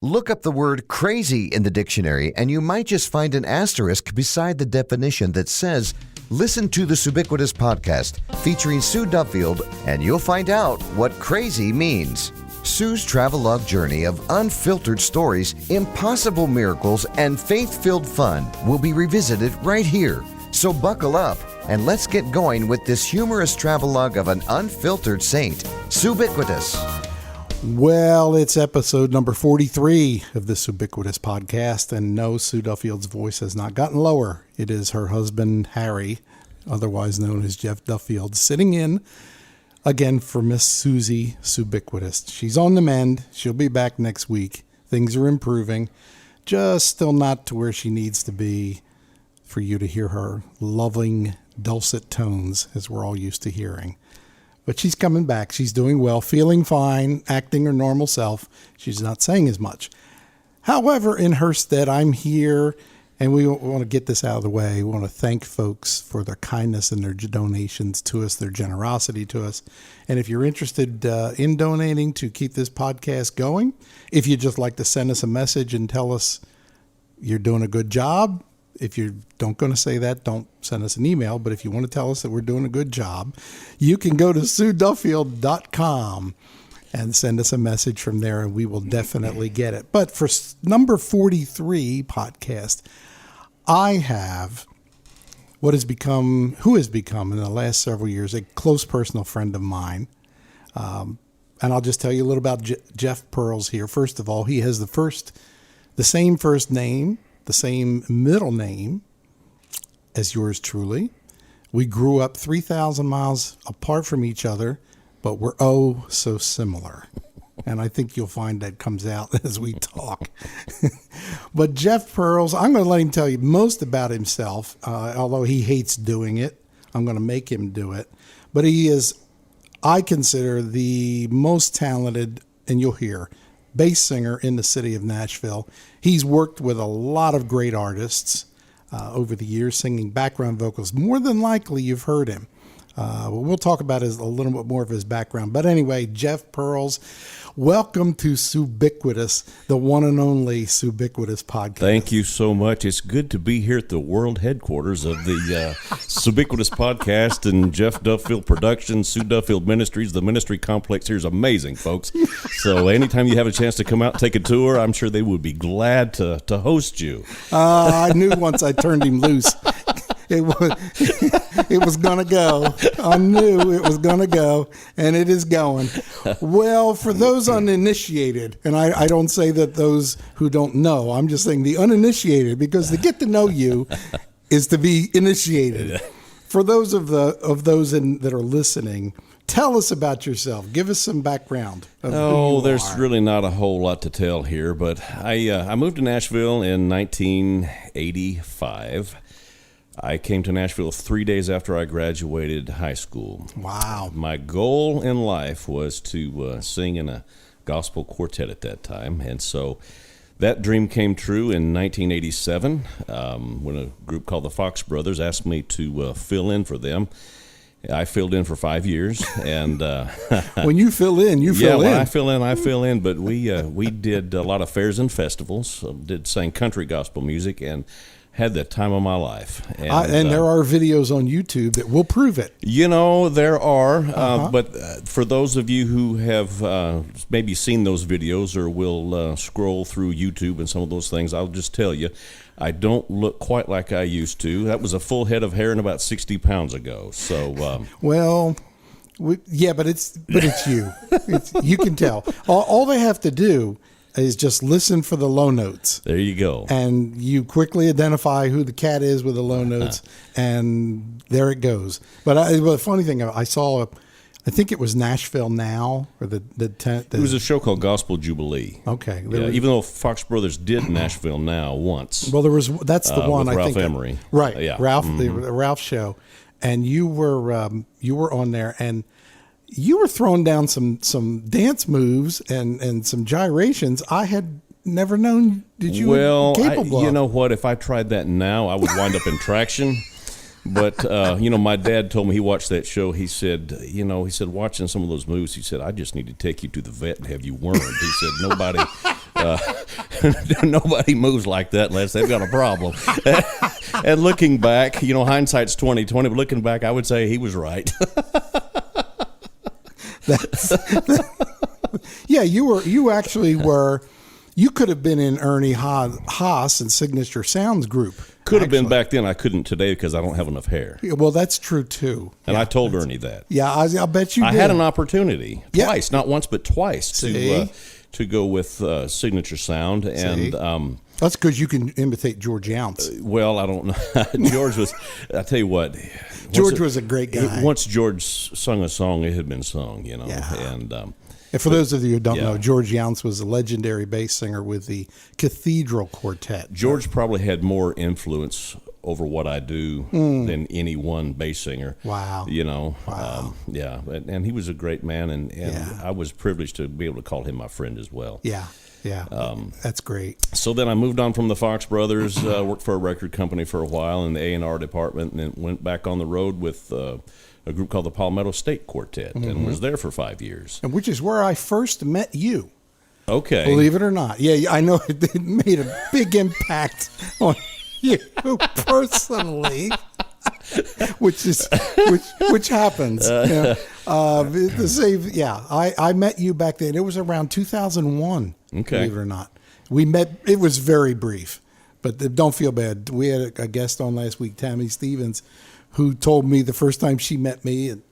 Look up the word crazy in the dictionary and you might just find an asterisk beside the definition that says, listen to the Suebiquitous Podcast featuring Sue Duffield and you'll find out what crazy means. Sue's travelogue journey of unfiltered stories, impossible miracles, and faith-filled fun will be revisited right here. So buckle up and let's get going with this humorous travelogue of an unfiltered saint, Suebiquitous. Well, it's episode number 43 of the Suebiquitous Podcast, and no, Sue Duffield's voice has not gotten lower. It is her husband, Harry, otherwise known as Jeff Duffield, sitting in again for Miss Susie Suebiquitous. She's on the mend. She'll be back next week. Things are improving, just still not to where she needs to be for you to hear her loving, dulcet tones as we're all used to hearing. But she's coming back. She's doing well, feeling fine, acting her normal self. She's not saying as much. However, in her stead, I'm here, and we want to get this out of the way. We want to thank folks for their kindness and their donations to us, their generosity to us. And if you're interested in donating to keep this podcast going, if you'd just like to send us a message and tell us you're doing a good job, if you don't going to say that, don't send us an email. But if you want to tell us that we're doing a good job, you can go to SueDuffield.com and send us a message from there, and we will definitely get it. But for number 43 podcast, I have who has become in the last several years a close personal friend of mine. And I'll just tell you a little about Jeff Pearls here. First of all, he has the same first name, the same middle name as yours truly. We grew up 3,000 miles apart from each other, but we're oh so similar. And I think you'll find that comes out as we talk. But Jeff Pearls, I'm going to let him tell you most about himself, although he hates doing it. I'm going to make him do it. But he is, I consider, the most talented, and you'll hear, bass singer in the city of Nashville. He's worked with a lot of great artists over the years, singing background vocals. More than likely, you've heard him. We'll talk about a little bit more of his background. But anyway, Jeff Pearls, welcome to Suebiquitous, the one and only Suebiquitous Podcast. Thank you so much. It's good to be here at the world headquarters of the Suebiquitous Podcast and Jeff Duffield Productions, Sue Duffield Ministries. The ministry complex here is amazing, folks. So anytime you have a chance to come out and take a tour, I'm sure they would be glad to host you. I knew once I turned him loose, it was going to go. I knew it was going to go, and it is going. Well, for those uninitiated, and I don't say that those who don't know, I'm just saying the uninitiated, because to get to know you is to be initiated. For those of those that are listening, tell us about yourself. Give us some background. There's really not a whole lot to tell here, but I moved to Nashville in 1985. I came to Nashville 3 days after I graduated high school. Wow. My goal in life was to sing in a gospel quartet at that time, and so that dream came true in 1987 when a group called the Fox Brothers asked me to fill in for them. I filled in for 5 years, and when you fill in, you fill in. Yeah, when I fill in. But we did a lot of fairs and festivals. Sang country gospel music and had the time of my life. And there are videos on YouTube that will prove it. You know, there are. But for those of you who have maybe seen those videos or will scroll through YouTube and some of those things, I'll just tell you, I don't look quite like I used to. That was a full head of hair and about 60 pounds ago. So, but it's you. You can tell. All they have to do is just listen for the low notes. There you go. And you quickly identify who the cat is with the low notes, and there it goes. But the funny thing, I saw, I think it was Nashville Now, or it was a show called Gospel Jubilee. Okay. Even though Fox Brothers did Nashville Now once. Well, that's the one, with I Ralph think. Emery. Right. Yeah. Ralph, the Ralph show. And you were on there, and you were throwing down some dance moves and some gyrations I had never known that you were capable of. You know what? If I tried that now, I would wind up in traction. But, my dad told me, he watched that show. He said, watching some of those moves, he said, I just need to take you to the vet and have you wormed. He said, Nobody moves like that unless they've got a problem. And looking back, hindsight's 20/20, but looking back, I would say he was right. Yeah, you actually were. You could have been in Ernie Haas and Signature Sounds group. Could have been back then. I couldn't today because I don't have enough hair. Yeah, well, that's true too. And I told Ernie that. Yeah, I'll bet you did. I had an opportunity twice, not once but twice, See? to go with Signature Sound, and that's because you can imitate George Younce. Well, I don't know. George was. I tell you what, George was a great guy. Once George sung a song, it had been sung, Yeah. And for those of you who don't know, George Younce was a legendary bass singer with the Cathedral Quartet. George probably had more influence over what I do than any one bass singer. Wow. Wow. And he was a great man, and I was privileged to be able to call him my friend as well. Yeah. That's great. So then I moved on from the Fox Brothers, worked for a record company for a while in the A&R department, and then went back on the road with a group called the Palmetto State Quartet, and was there for 5 years. And which is where I first met you. Okay. Believe it or not. Yeah, I know it made a big impact on you personally, which happens. I met you back then. It was around 2001. Okay. Believe it or not. We met, it was very brief, but don't feel bad. We had a guest on last week, Tammy Stevens, who told me the first time she met me, and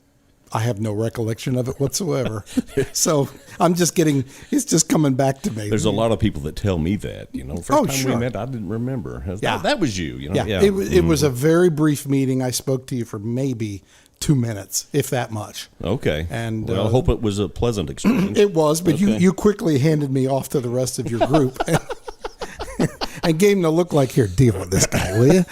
I have no recollection of it whatsoever. So it's just coming back to me. There's a lot of people that tell me that, First time we met, I didn't remember. That was you, Yeah. It was a very brief meeting. I spoke to you for maybe 2 minutes, if that much. Okay. And I hope it was a pleasant experience. It was, but you quickly handed me off to the rest of your group and gave him the look like, here, deal with this guy, will you?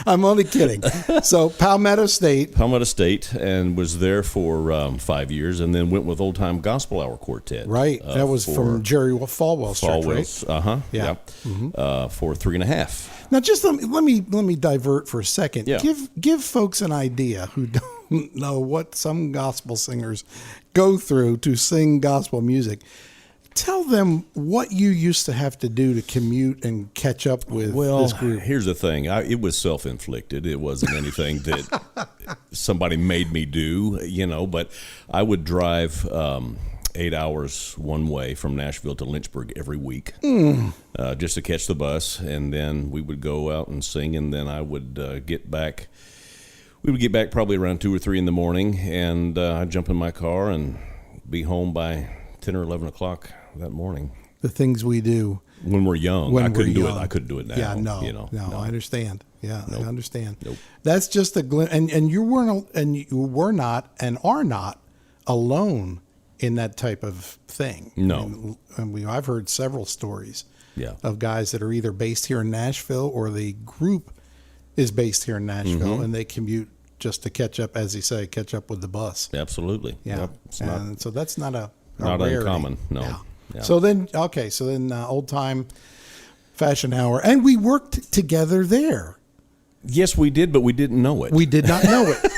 I'm only kidding. So Palmetto State, and was there for 5 years, and then went with Old Time Gospel Hour Quartet. Right, that was from Jerry Falwell's church, right? Yeah. For 3.5. Now, just let me divert for a second. Yeah. Give folks an idea who don't know what some gospel singers go through to sing gospel music. Tell them what you used to have to do to commute and catch up with this group. Here's the thing. It was self-inflicted. It wasn't anything that somebody made me do, but I would drive 8 hours one way from Nashville to Lynchburg every week just to catch the bus, and then we would go out and sing, and then I would get back. We would get back probably around 2 or 3 in the morning, and I'd jump in my car and be home by 10 or 11 o'clock that morning. The things we do when we're young. I couldn't do it. I couldn't do it now. Yeah, no. I understand. Yeah, nope. I understand. Nope. That's just a glimpse. And you were not and are not alone in that type of thing. No. I've heard several stories of guys that are either based here in Nashville or the group is based here in Nashville and they commute just to catch up, as you say, catch up with the bus. Absolutely. Yeah. Yep. So that's not a not rarity. Uncommon. No. Yeah. Yeah. So then Old Time Fashion Hour, and we worked together there. Yes, we did, but we didn't know it. We did not know it.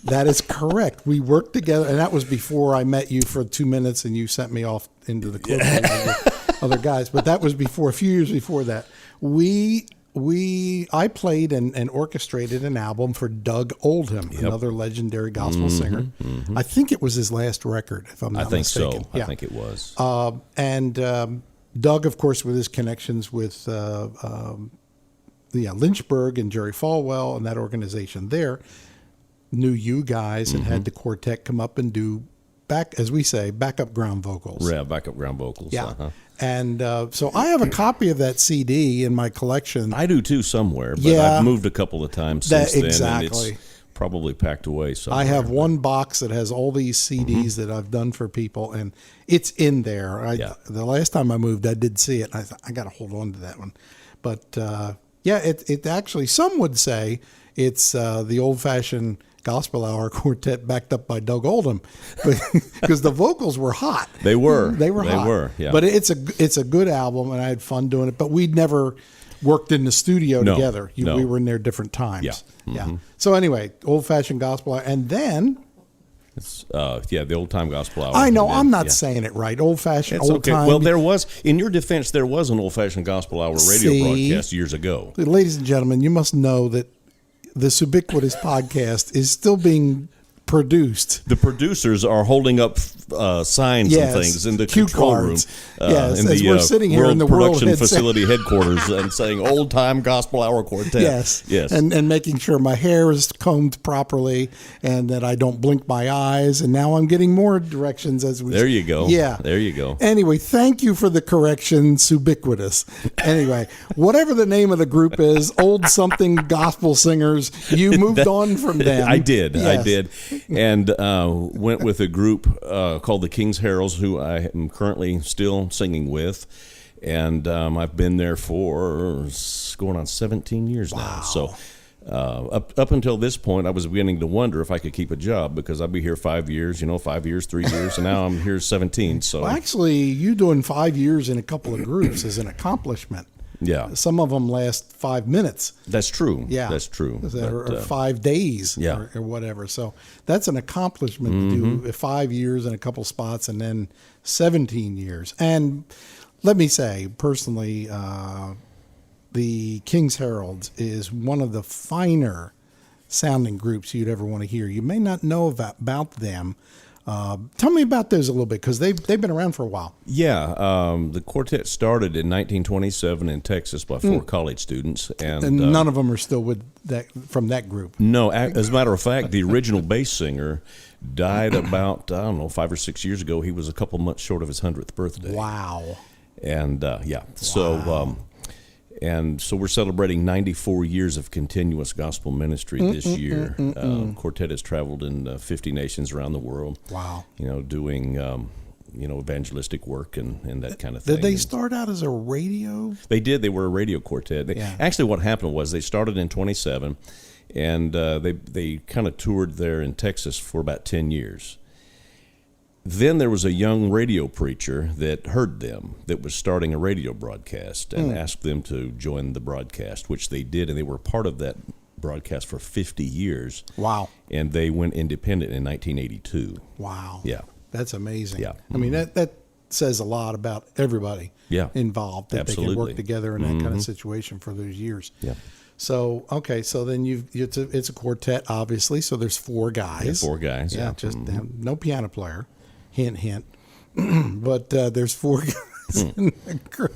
That is correct. We worked together, and that was before I met you for 2 minutes, and you sent me off into the club with other guys. But that was a few years before that. I played and orchestrated an album for Doug Oldham, another legendary gospel singer. I think it was his last record, if I'm not mistaken. I think so. Yeah. I think it was. And Doug, of course, with his connections with Lynchburg and Jerry Falwell and that organization there, knew you guys and had the quartet come up and do backup ground vocals. Yeah, backup ground vocals. Yeah. And so I have a copy of that CD in my collection. I do too somewhere, but I've moved a couple of times since then. Exactly. And it's probably packed away somewhere. I have one box that has all these CDs that I've done for people, and it's in there. The last time I moved, I did see it, and I thought, I got to hold on to that one. But, it actually, some would say it's the old-fashioned Gospel Hour Quartet backed up by Doug Oldham, because the vocals were hot. They were. They were. Yeah. But it's a good album, and I had fun doing it. But we'd never worked in the studio together. We were in there different times. Yeah. Yeah. So anyway, old fashioned gospel, and then It's the old time gospel hour. I know, And then, I'm not saying it right. Old fashioned, It's old okay. time. Well, there was, in your defense, there was an old fashioned gospel hour radio broadcast years ago. Ladies and gentlemen, you must know that the Suebiquitous Podcast is still being produced. The producers are holding up signs and things in the cue control cards. room. Yes, in as the we're sitting here World in the World Production Headset. Facility headquarters and saying old time gospel hour quartet. Yes. And making sure my hair is combed properly and that I don't blink my eyes. And now I'm getting more directions as we. There you go. Yeah. There you go. Anyway, thank you for the correction, Suebiquitous. Anyway, whatever the name of the group is, old something gospel singers, you moved on from them. I did. Yes. And went with a group called the Kings Heralds, who I am currently still singing with. And I've been there for going on 17 years now. So up until this point, I was beginning to wonder if I could keep a job, because I'd be here 5 years, 5 years, 3 years, and now I'm here 17. So Well, actually, you doing 5 years in a couple of groups is an accomplishment. yeah, Some of them last 5 minutes. that's true. Yeah, That's true. Or 5 days, Yeah. or whatever. So that's an accomplishment to do 5 years in a couple spots, and then 17 years. And let me say personally, the Kings Heralds is one of the finer sounding groups you'd ever want to hear. You may not know about them. Tell me about those a little bit, because they've been around for a while. Yeah, the quartet started in 1927 in Texas by 4 college students, and none of them are still with from that group. No, as a matter of fact, the original bass singer died about 5 or 6 years ago. He was a couple months short of his 100th birthday. Wow. And so we're celebrating 94 years of continuous gospel ministry this year. Quartet has traveled in 50 nations around the world. Wow. Doing evangelistic work and that kind of thing. Did they start out as a radio? They did. They were a radio quartet. Actually, what happened was they started in 27, and they kind of toured there in Texas for about 10 years. Then there was a young radio preacher that heard them, that was starting a radio broadcast, and asked them to join the broadcast, which they did, and they were part of that broadcast for 50 years. Wow. And they went independent in 1982. Wow. Yeah. That's amazing. Yeah. I mean, that says a lot about everybody involved, that they Absolutely. can work together in that kind of situation for those years. Yeah. So, okay, so then it's a quartet, obviously, so there's 4 guys. Yeah, 4 guys. Yeah, just no piano player. Hint, hint. But there's 4 guys in the group.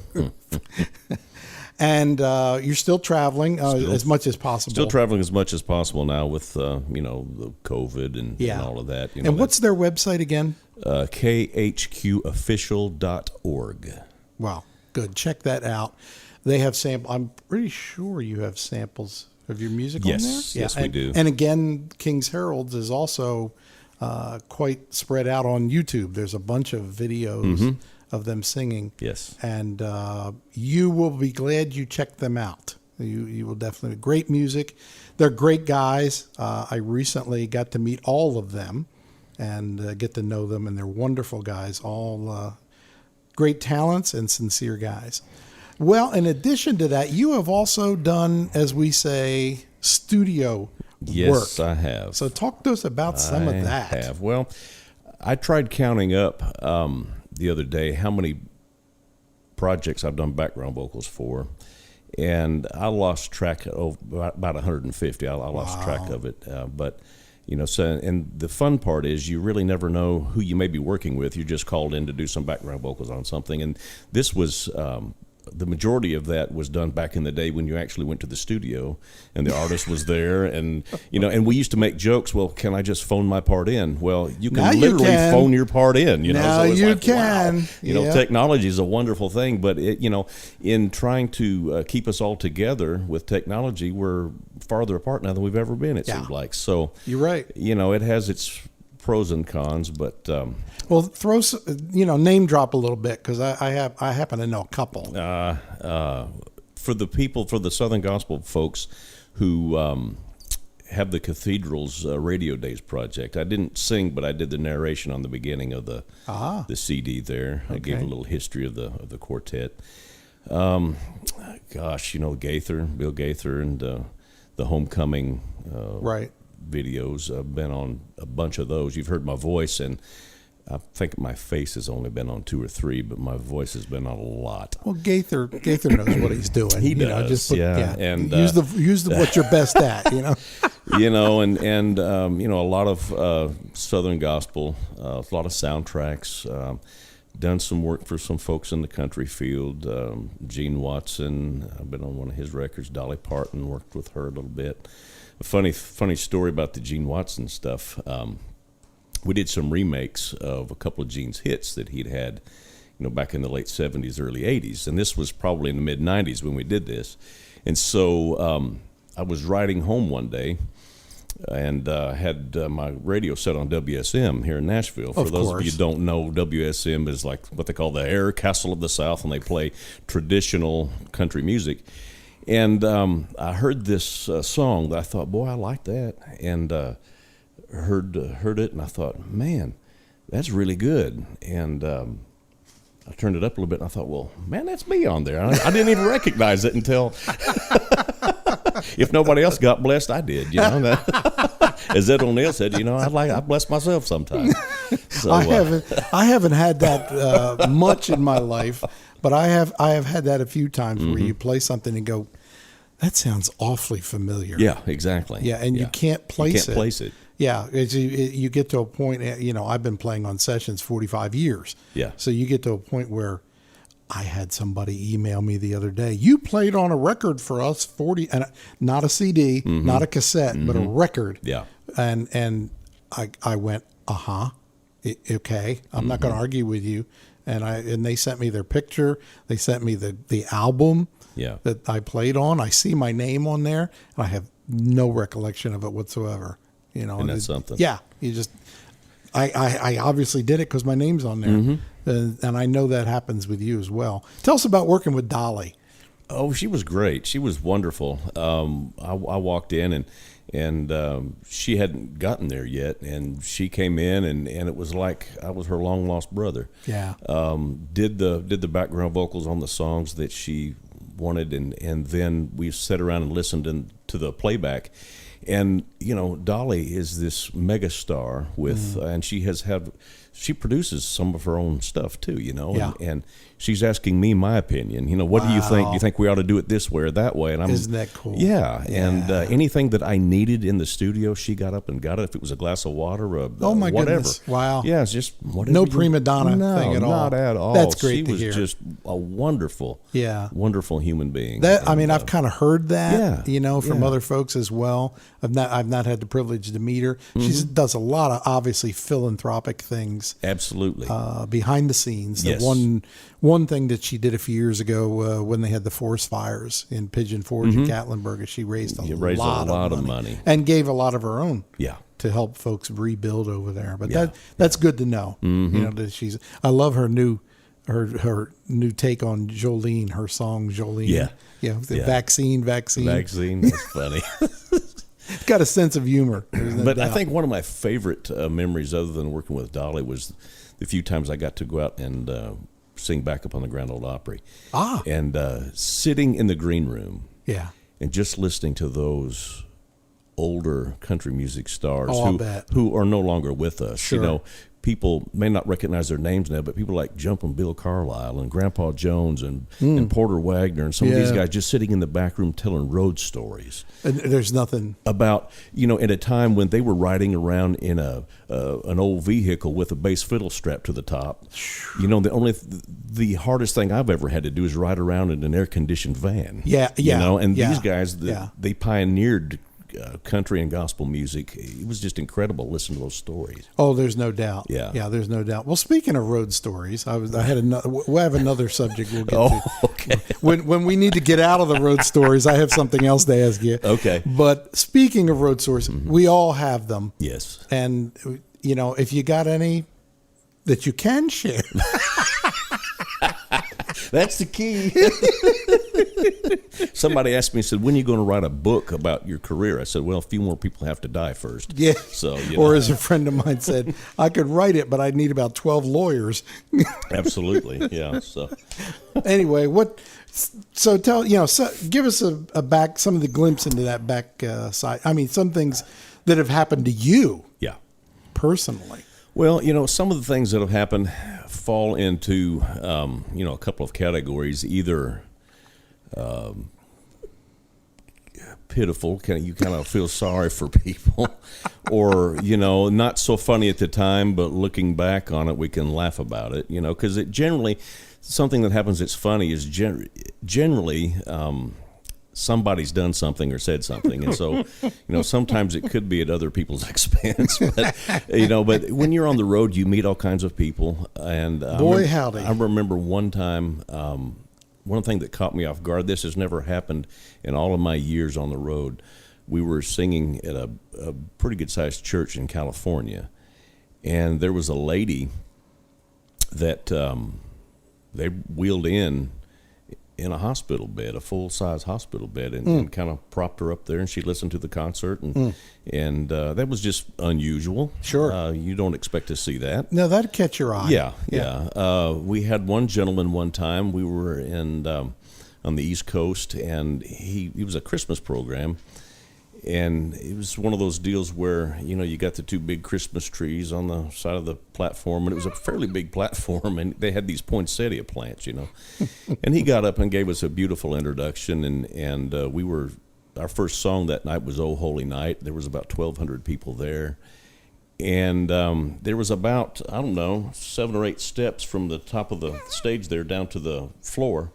And you're still traveling as much as possible. Still traveling as much as possible now with, the COVID and all of that. And what's their website again? khqofficial.org. Wow, good. Check that out. They have samples. I'm pretty sure you have samples of your music on there. Yes, we do. And again, Kings Heralds is also quite spread out on YouTube. There's a bunch of videos of them singing. Yes. And you will be glad you checked them out. You will definitely. Great music. They're great guys. I recently got to meet all of them and get to know them, and they're wonderful guys, all great talents and sincere guys. Well, in addition to that, you have also done, as we say, studio work. Yes, I have. So talk to us about some of that. I have. Well, I tried counting up the other day how many projects I've done background vocals for, and I lost track of about 150. I lost track of it. But, and the fun part is you really never know who you may be working with. You're just called in to do some background vocals on something. And this was... the majority of that was done back in the day when you actually went to the studio and the artist was there, and and we used to make jokes. Well, can I just phone my part in? Well, you can literally phone your part in. Now so it's you like, can. Wow. Technology is a wonderful thing, but in trying to keep us all together with technology, we're farther apart now than we've ever been. It seems like. So you're right. It has its pros and cons, but well, throw name drop a little bit, because I happen to know a couple. For the Southern Gospel folks who have the Cathedrals Radio Days project, I didn't sing, but I did the narration on the beginning of the CD there. I gave a little history of the quartet. Bill Gaither, and the Homecoming. Right. videos. I've been on a bunch of those. You've heard my voice, and I think my face has only been on 2 or 3, but my voice has been on a lot. Well, Gaither knows what he's doing. He does, and use what you're best at. And a lot of Southern gospel, a lot of soundtracks. Done some work for some folks in the country field. Gene Watson, I've been on one of his records. Dolly Parton, worked with her a little bit. A funny story about the Gene Watson stuff. We did some remakes of a couple of Gene's hits that he'd had, back in the late 70s, early 80s. And this was probably in the mid 90s when we did this. And so I was riding home one day and had my radio set on WSM here in Nashville. For those of you who don't know, WSM is like what they call the Air Castle of the South, and they play traditional country music. And I heard this song that I thought, boy, I like that. And heard it, and I thought, man, that's really good. And I turned it up a little bit, and I thought, well, man, that's me on there. I didn't even recognize it until if nobody else got blessed, I did. As Ed O'Neill said, I bless myself sometimes. So, I haven't had that much in my life, but I have had that a few times where you play something and go, that sounds awfully familiar. Yeah, exactly. Yeah, and you can't place it. Yeah, you get to a point, I've been playing on sessions 45 years. Yeah. So you get to a point where I had somebody email me the other day, you played on a record for us 40, and not a CD, not a cassette, but a record. Yeah. And I went, okay, I'm not going to argue with you. And they sent me their picture. They sent me the album that I played on. I see my name on there, and I have no recollection of it whatsoever. And that's something. Yeah, I obviously did it because my name's on there, and I know that happens with you as well. Tell us about working with Dolly. Oh, she was great. She was wonderful. I walked in and she hadn't gotten there yet, and she came in and it was like I was her long lost brother. Yeah. Did the background vocals on the songs that she wanted, and then we sat around and listened to the playback. And Dolly is this mega star with, and she produces some of her own stuff too, and she's asking me my opinion. What do you think? Do you think we ought to do it this way or that way? And isn't that cool? Yeah. And anything that I needed in the studio, she got up and got it. If it was a glass of water or my whatever. Goodness. Wow. Yeah, it's just whatever. No prima donna thing at all. Not at all. That's great to hear. She was just a wonderful, wonderful human being. I've kind of heard that, from Yeah. other folks as well. I've not had the privilege to meet her. She does a lot of obviously philanthropic things. Absolutely. Behind the scenes. Yes. One thing that she did a few years ago when they had the forest fires in Pigeon Forge and Gatlinburg, she raised a lot of money and gave a lot of her own. Yeah. To help folks rebuild over there. But that's good to know. That I love her new take on Jolene, her song Jolene. Vaccine. That's funny. Got a sense of humor. But I think one of my favorite memories, other than working with Dolly, was the few times I got to go out and sing backup on the Grand Ole Opry. And sitting in the green room. Yeah. And just listening to those older country music stars who are no longer with us. Sure. People may not recognize their names now, but people like Jumpin' Bill Carlisle and Grandpa Jones and Porter Wagner and some of these guys just sitting in the back room telling road stories. And there's nothing about, at a time when they were riding around in an old vehicle with a bass fiddle strapped to the top. The hardest thing I've ever had to do is ride around in an air conditioned van. These guys, they pioneered country and gospel music. It was just incredible listening to those stories. Oh, there's no doubt. Yeah, there's no doubt. Well, speaking of road stories, we'll have another subject we'll get to. Okay. When we need to get out of the road stories, I have something else to ask you. Okay. But speaking of road stories, we all have them. Yes. And if you got any that you can share. That's the key. Somebody asked me, said, when are you going to write a book about your career? I said, well, a few more people have to die first. Yeah. So, or as a friend of mine said, I could write it, but I'd need about 12 lawyers. Absolutely. Yeah. So anyway, give us a back, some of the glimpse into that back side. I mean, some things that have happened to you Yeah. personally. Well, some of the things that have happened fall into, a couple of categories. Either pitiful, you kind of feel sorry for people, or, not so funny at the time, but looking back on it, we can laugh about it, because it generally, something that happens that's funny is generally somebody's done something or said something. And so, sometimes it could be at other people's expense, but when you're on the road, you meet all kinds of people. And Howdy. I remember one time, one thing that caught me off guard, this has never happened in all of my years on the road. We were singing at a pretty good-sized church in California, and there was a lady that they wheeled in a hospital bed, a full-size hospital bed, and kind of propped her up there, and she listened to the concert, and that was just unusual. Sure. You don't expect to see that. No, that'd catch your eye. Yeah. We had one gentleman one time, we were on the East Coast, and he was a Christmas program, and it was one of those deals where, you got the two big Christmas trees on the side of the platform, and it was a fairly big platform, and they had these poinsettia plants, And he got up and gave us a beautiful introduction, and our first song that night was "Oh Holy Night." There was about 1,200 people there, and there was about, 7 or 8 steps from the top of the stage there down to the floor.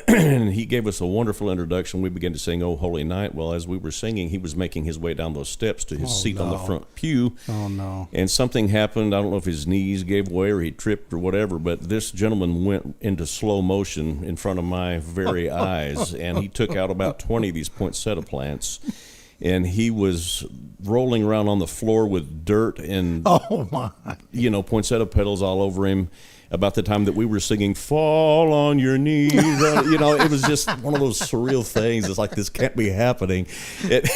And he gave us a wonderful introduction. We began to sing "Oh Holy Night." Well, as we were singing, he was making his way down those steps to his seat on the front pew. Oh, no. And something happened. I don't know if his knees gave way or he tripped or whatever, but this gentleman went into slow motion in front of my very eyes, and he took out about 20 of these poinsettia plants, and he was rolling around on the floor with dirt and, poinsettia petals all over him. About the time that we were singing "Fall on Your Knees," it was just one of those surreal things. It's like, this can't be happening. It's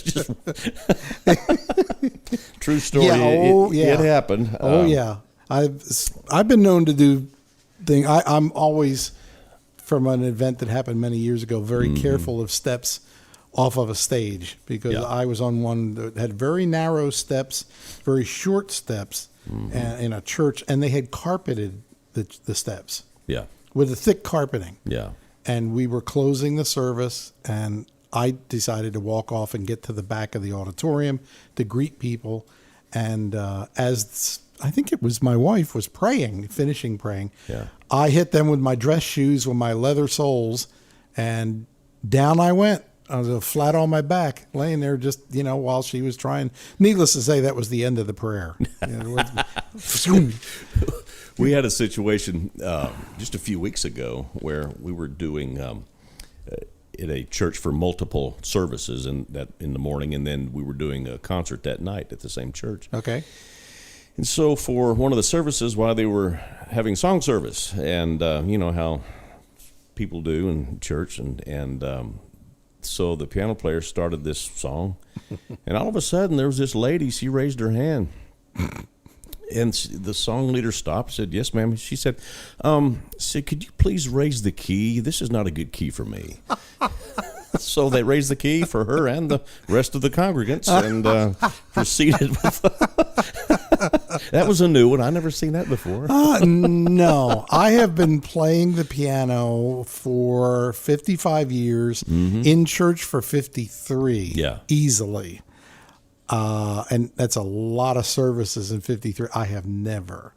just true story. It happened. I've been known to do things. I'm always, from an event that happened many years ago, very careful of steps off of a stage, because I was on one that had very narrow steps, very short steps. In a church, and they had carpeted the steps. Yeah. With a thick carpeting. Yeah. And we were closing the service, and I decided to walk off and get to the back of the auditorium to greet people. And as I think it was my wife was finishing praying, I hit them with my dress shoes with my leather soles, and down I went. I was flat on my back, laying there just, while she was trying. Needless to say, that was the end of the prayer. We had a situation just a few weeks ago where we were doing at a church for multiple services in the morning, and then we were doing a concert that night at the same church. Okay. And so for one of the services, while they were having song service, and how people do in church, and so the piano player started this song, and all of a sudden there was this lady. She raised her hand, and the song leader stopped, said, "Yes, ma'am." She said, "Could you please raise the key? This is not a good key for me." So they raised the key for her and the rest of the congregants, and proceeded with that was a new one. I never seen that before. No, I have been playing the piano for 55 years, in church for 53, easily. And that's a lot of services in 53. I have never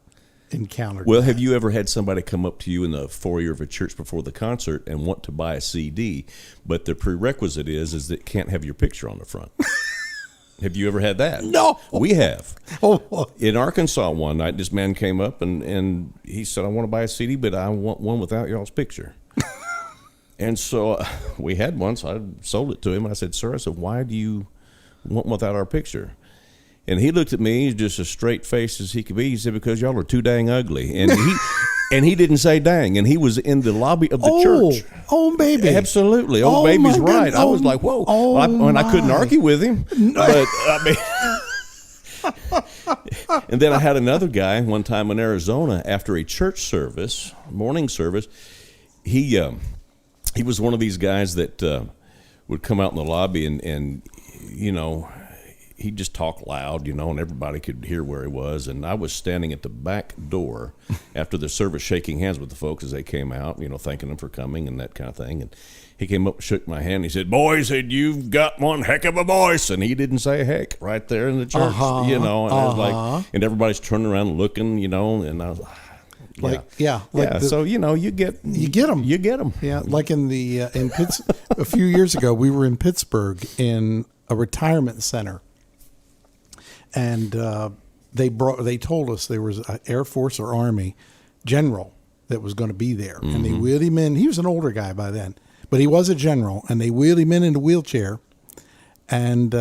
encountered that. Have you ever had somebody come up to you in the foyer of a church before the concert and want to buy a CD, but the prerequisite is that it can't have your picture on the front? Have you ever had that? No. We have. In Arkansas one night, this man came up and he said, "I want to buy a CD, but I want one without y'all's picture." And so we had one, so I sold it to him. I said, "Sir," I said, "why do you want one without our picture?" And he looked at me, he's just as straight faced as he could be. He said, "Because y'all are too dang ugly." And he didn't say dang, and he was in the lobby of the church. Oh, baby. Absolutely. Oh, baby's right. I was like, whoa. I couldn't argue with him. But, and then I had another guy one time in Arizona after a church service, morning service. He was one of these guys that would come out in the lobby and he'd just talk loud, and everybody could hear where he was. And I was standing at the back door after the service shaking hands with the folks as they came out, thanking them for coming and that kind of thing. And he came up and shook my hand. He said, "Boy," said, "you've got one heck of a voice." And he didn't say heck right there in the church, and I was like, and everybody's turning around looking, and I was so you get them. Yeah, like in the a few years ago, we were in Pittsburgh in a retirement center, and they told us there was an Air Force or Army general that was going to be there, and they wheeled him in. He was an older guy by then, but he was a general, and they wheeled him in a wheelchair, and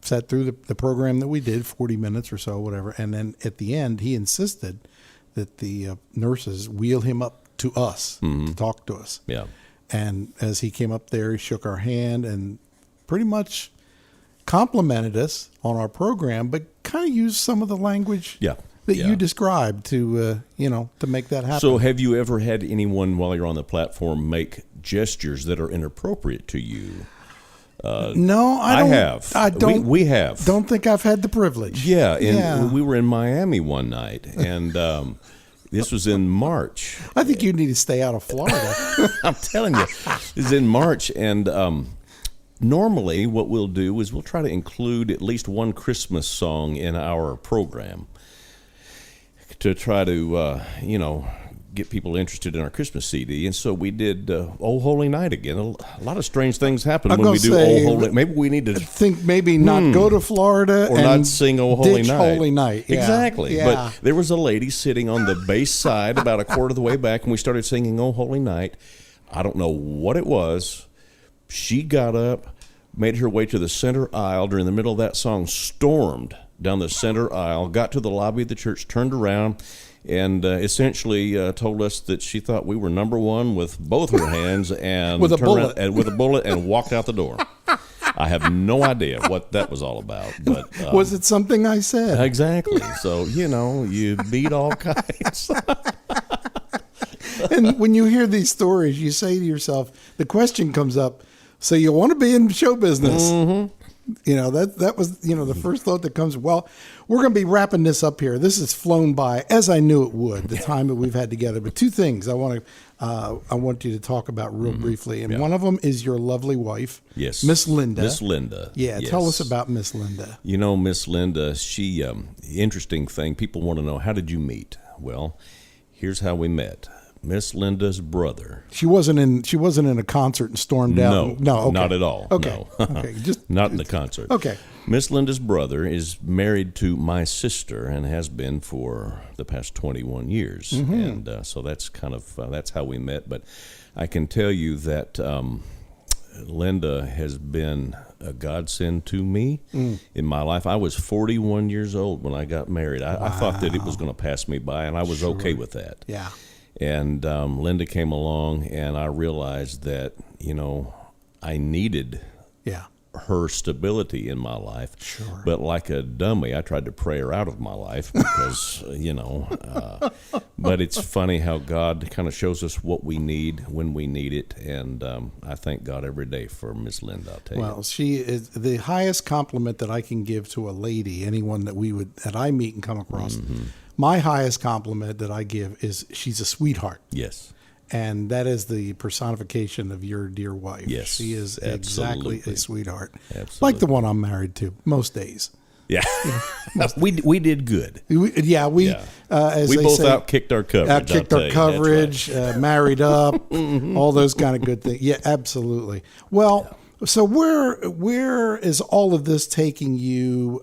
sat through the program that we did, 40 minutes or so, whatever, and then at the end, he insisted that the nurses wheel him up to us to talk to us. Yeah. And as he came up there, he shook our hand and pretty much complimented us on our program, but kind of used some of the language that you described to make that happen. So have you ever had anyone while you're on the platform make gestures that are inappropriate to you? No, I have. I don't. We have. Don't think I've had the privilege. Yeah, and we were in Miami one night, and this was in March. I think you need to stay out of Florida. I'm telling you, it's in March, and normally what we'll do is we'll try to include at least one Christmas song in our program to try to get people interested in our Christmas CD. And so we did "Oh Holy Night" again. A lot of strange things happen when we do "Oh Holy." Maybe we need to not go to Florida or and not sing "Oh Holy Night." Holy Night. Yeah. Exactly. Yeah. But there was a lady sitting on the bass side about a quarter of the way back, and we started singing "Oh Holy Night." I don't know what it was. She got up, made her way to the center aisle during the middle of that song, stormed down the center aisle, got to the lobby of the church, turned around, and essentially told us that she thought we were number one with both her hands and with a bullet and walked out the door. I have no idea what that was all about. But was it something I said? Exactly. So you beat all kinds. And when you hear these stories, you say to yourself, the question comes up: so you want to be in show business? Mm-hmm. That was the first thought that comes. Well, we're going to be wrapping this up here. This has flown by as I knew it would, the time that we've had together. But two things I want you to talk about real briefly, and one of them is your lovely wife, yes, Miss Linda. Miss Linda, yeah. Yes. Tell us about Miss Linda. Miss Linda. She interesting thing. People want to know, how did you meet? Well, here's how we met. Miss Linda's brother. She wasn't in a concert and stormed out. No, okay. Not at all. Okay, no. Okay, just not in the concert. Okay. Miss Linda's brother is married to my sister and has been for the past 21 years, and so that's kind of that's how we met. But I can tell you that Linda has been a godsend to me in my life. I was 41 years old when I got married. I thought that it was going to pass me by, and I was okay with that. Yeah. And Linda came along, and I realized that, I needed her stability in my life. Sure. But like a dummy, I tried to pray her out of my life because, but it's funny how God kind of shows us what we need when we need it. And I thank God every day for Miss Linda, I'll tell you. Well, she is the highest compliment that I can give to a lady, anyone that I meet and come across. My highest compliment that I give is she's a sweetheart. Yes. And that is the personification of your dear wife. Yes. She is absolutely. exactly a sweetheart. Absolutely. Like the one I'm married to most days. Yeah. We did good. As we they both say, outkicked our coverage. Outkicked our coverage, right. Married up, all those kind of good things. Yeah, absolutely. Well, so where is all of this taking you,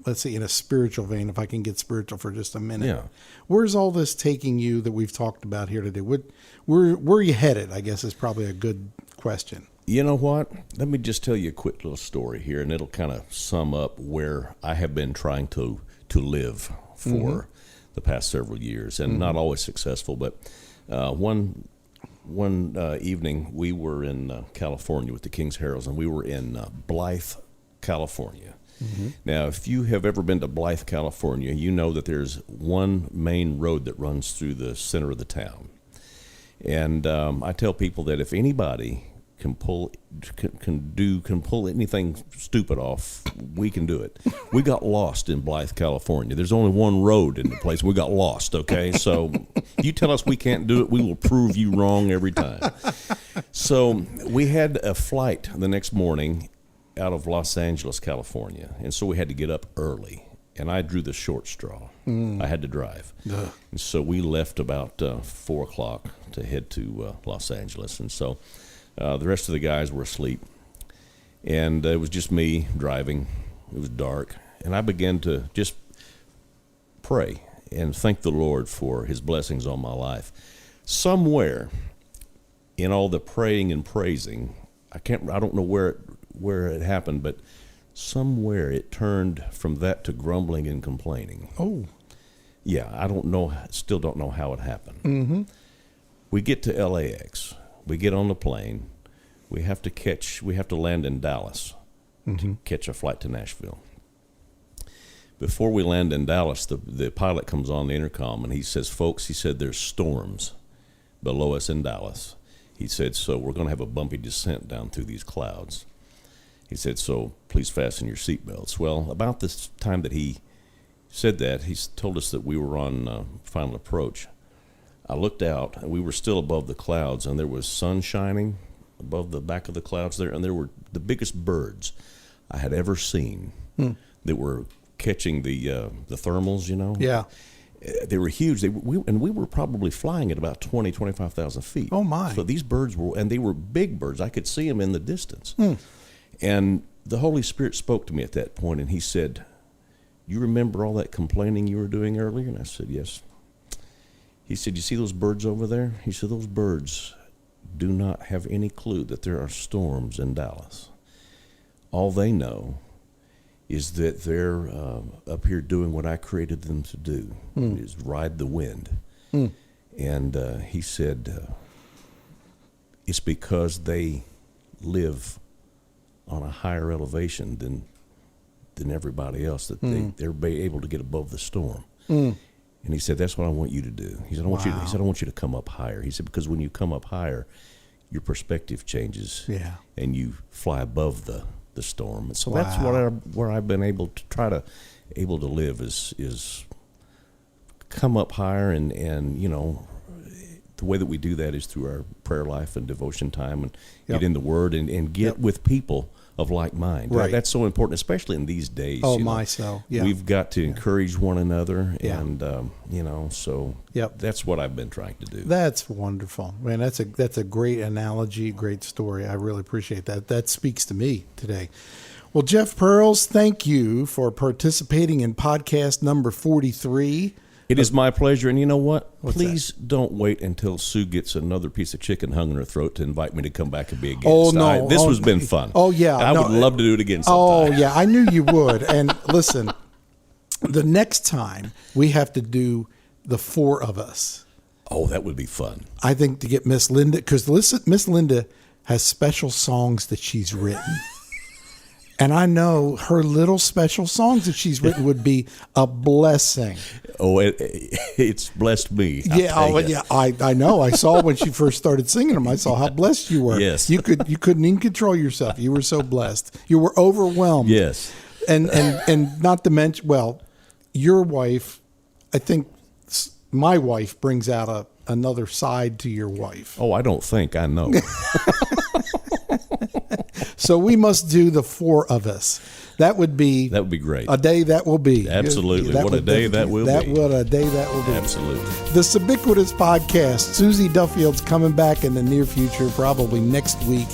let's say in a spiritual vein, if I can get spiritual for just a minute? Yeah. Where's all this taking you that we've talked about here today? Where are you headed, I guess, is probably a good question. You know what? Let me just tell you a quick little story here, and it'll kind of sum up where I have been trying to live for the past several years, and not always successful. But one evening, we were in California with the Kings Heralds, and we were in Blythe, California. Now, if you have ever been to Blythe, California, you know that there's one main road that runs through the center of the town. And I tell people that if anybody can pull anything stupid off, we can do it. We got lost in Blythe, California. There's only one road in the place. We got lost, okay? So you tell us we can't do it, we will prove you wrong every time. So we had a flight the next morning out of Los Angeles, California, and so we had to get up early. And I drew the short straw. I had to drive. And so we left about 4 o'clock to head to Los Angeles. And so the rest of the guys were asleep. And it was just me driving. It was dark. And I began to just pray and thank the Lord for his blessings on my life. Somewhere in all the praying and praising, I don't know where it happened, but somewhere it turned from that to grumbling and complaining. Oh. Yeah, I don't know, still don't know how it happened. Mm-hmm. We get to LAX. We get on the plane. We have to land in Dallas to catch a flight to Nashville. Before we land in Dallas, the pilot comes on the intercom and he says, folks, he said, there's storms below us in Dallas. He said, so we're going to have a bumpy descent down through these clouds. He said, so please fasten your seatbelts. Well, about this time that he said that, he told us that we were on final approach. I looked out, and we were still above the clouds, and there was sun shining above the back of the clouds there, and there were the biggest birds I had ever seen that were catching the thermals, you know. Yeah. They were huge. We were probably flying at about 25,000 feet. Oh, my. So these birds they were big birds. I could see them in the distance. And the Holy Spirit spoke to me at that point, and he said, you remember all that complaining you were doing earlier? And I said, yes. He said, you see those birds over there? He said, those birds do not have any clue that there are storms in Dallas. All they know is that they're up here doing what I created them to do, is ride the wind. And he said, it's because they live on a higher elevation than everybody else that they're able to get above the storm. And he said, that's what I want you to do. He said, I want you to come up higher. He said, because when you come up higher, your perspective changes. Yeah. And you fly above the storm. And so that's where I've been able to live is come up higher, and you know, the way that we do that is through our prayer life and devotion time, and get in the Word and get with people of like mind. Right. That's so important, especially in these days. Oh, Yeah. We've got to encourage one another, and so that's what I've been trying to do. That's wonderful, man. That's a great analogy, great story. I really appreciate that. That speaks to me today. Well, Jeff Pearls, thank you for participating in podcast number 43. It is my pleasure, and you know what? Please don't wait until Sue gets another piece of chicken hung in her throat to invite me to come back and be a guest. Oh, no. This has been fun. Oh, yeah. I would love to do it again sometime. Oh, yeah. I knew you would. And listen, the next time we have to do the four of us. Oh, that would be fun. I think to get Miss Linda, because Miss Linda has special songs that she's written. And I know her little special songs that she's written would be a blessing. Oh, it's blessed me. I know. I saw when she first started singing them. I saw how blessed you were. Yes. You couldn't even control yourself. You were so blessed. You were overwhelmed. Yes. And not to mention, well, your wife, I think my wife brings out another side to your wife. Oh, I don't think. I know. So we must do the four of us. That would be great. A day that will be. Absolutely. What a day that will be. What a day that will be. Absolutely. The Suebiquitous Podcast. Susie Duffield's coming back in the near future, probably next week.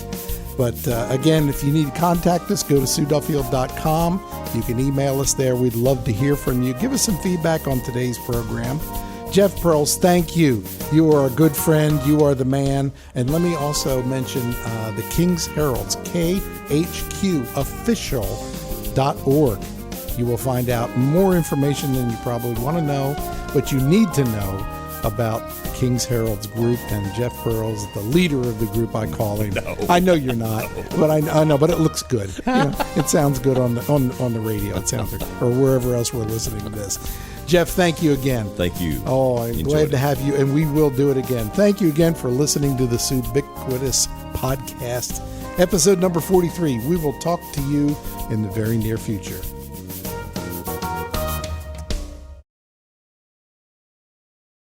But again, if you need to contact us, go to SueDuffield.com. You can email us there. We'd love to hear from you. Give us some feedback on today's program. Jeff Pearls, thank you. You are a good friend. You are the man. And let me also mention the Kings Heralds, KHQofficial.org. You will find out more information than you probably want to know, but you need to know about Kings Heralds group and Jeff Pearls, the leader of the group, I call him. No. I know you're not, but I know, but it looks good. You know, it sounds good on the radio. It sounds, or wherever else we're listening to this. Jeff, thank you again. Thank you. Oh, I'm glad to have you, and we will do it again. Thank you again for listening to the Suebiquitous Podcast, episode number 43. We will talk to you in the very near future.